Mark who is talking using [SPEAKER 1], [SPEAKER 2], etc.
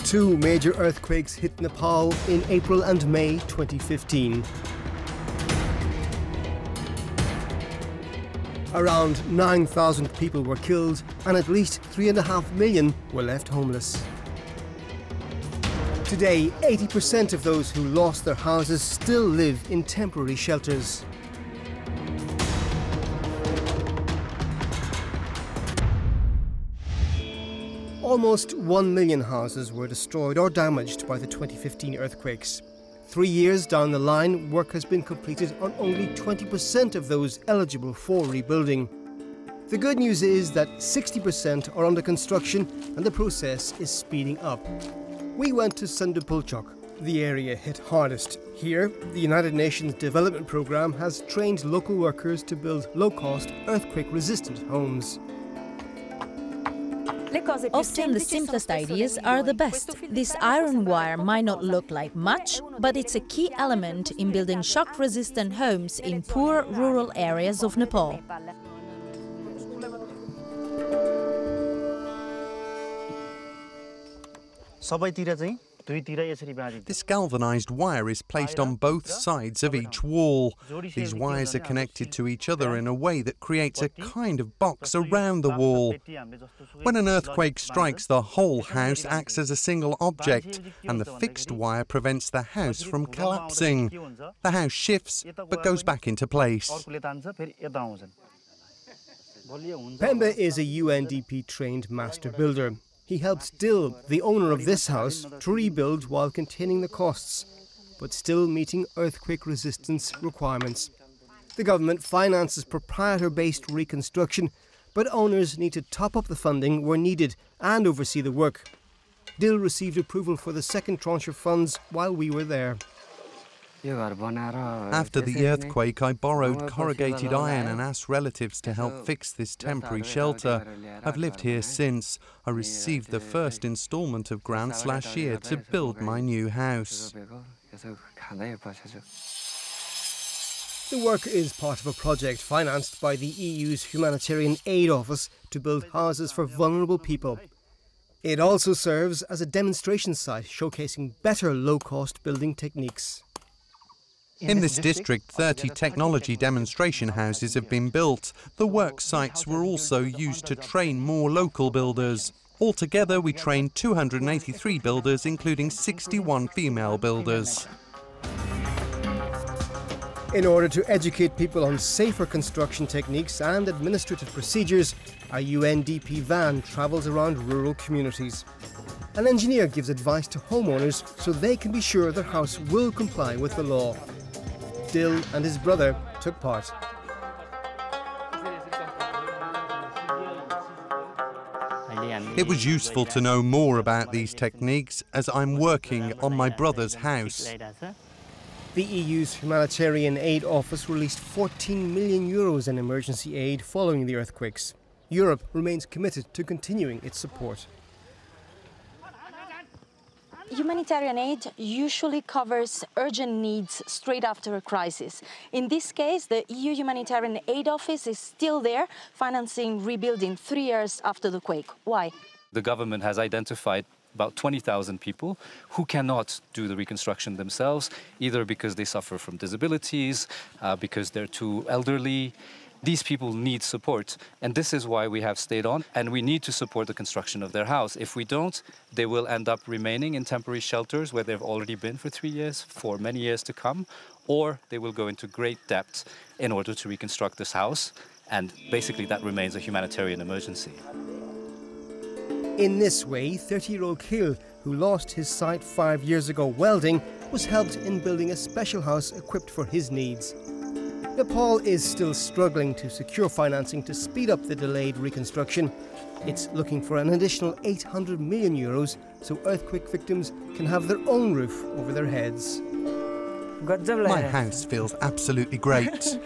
[SPEAKER 1] Two major earthquakes hit Nepal in April and May 2015. Around 9,000 people were killed and at least 3.5 million were left homeless. Today, 80% of those who lost their houses still live in temporary shelters. Almost 1 million houses were destroyed or damaged by the 2015 earthquakes. 3 years down the line, work has been completed on only 20% of those eligible for rebuilding. The good news is that 60% are under construction and the process is speeding up. We went to Sandupulchok, the area hit hardest. Here, the United Nations Development Programme has trained local workers to build low-cost, earthquake-resistant homes.
[SPEAKER 2] Often the simplest ideas are the best. This iron wire might not look like much, but it's a key element in building shock-resistant homes in poor rural areas of Nepal.
[SPEAKER 3] This galvanized wire is placed on both sides of each wall. These wires are connected to each other in a way that creates a kind of box around the wall. When an earthquake strikes, the whole house acts as a single object, and the fixed wire prevents the house from collapsing. The house shifts, but goes back into place.
[SPEAKER 1] Pembe is a UNDP-trained master builder. He helped Dil, the owner of this house, to rebuild while containing the costs, but still meeting earthquake resistance requirements. The government finances proprietor-based reconstruction, but owners need to top up the funding where needed and oversee the work. Dil received approval for the second tranche of funds while we were there.
[SPEAKER 3] After the earthquake, I borrowed corrugated iron and asked relatives to help fix this temporary shelter. I've lived here since. I received the first instalment of grants last year to build my new house.
[SPEAKER 1] The work is part of a project financed by the EU's Humanitarian Aid Office to build houses for vulnerable people. It also serves as a demonstration site showcasing better low-cost building techniques.
[SPEAKER 3] In this district, 30 technology demonstration houses have been built. The work sites were also used to train more local builders. Altogether, we trained 283 builders, including 61 female builders.
[SPEAKER 1] In order to educate people on safer construction techniques and administrative procedures, a UNDP van travels around rural communities. An engineer gives advice to homeowners so they can be sure their house will comply with the law. Dil and his brother took part.
[SPEAKER 3] It was useful to know more about these techniques as I'm working on my brother's house.
[SPEAKER 1] The EU's Humanitarian Aid Office released 14 million euros in emergency aid following the earthquakes. Europe remains committed to continuing its support.
[SPEAKER 4] Humanitarian aid usually covers urgent needs straight after a crisis. In this case, the EU Humanitarian Aid Office is still there, financing rebuilding 3 years after the quake. Why?
[SPEAKER 5] The government has identified about 20,000 people who cannot do the reconstruction themselves, either because they suffer from disabilities, because they're too elderly. These people need support, and this is why we have stayed on, and we need to support the construction of their house. If we don't, they will end up remaining in temporary shelters where they've already been for 3 years, for many years to come, or they will go into great debt in order to reconstruct this house, and basically that remains a humanitarian emergency.
[SPEAKER 1] In this way, 30-year-old Khil, who lost his sight 5 years ago welding, was helped in building a special house equipped for his needs. Nepal is still struggling to secure financing to speed up the delayed reconstruction. It's looking for an additional 800 million euros so earthquake victims can have their own roof over their heads.
[SPEAKER 3] My house feels absolutely great.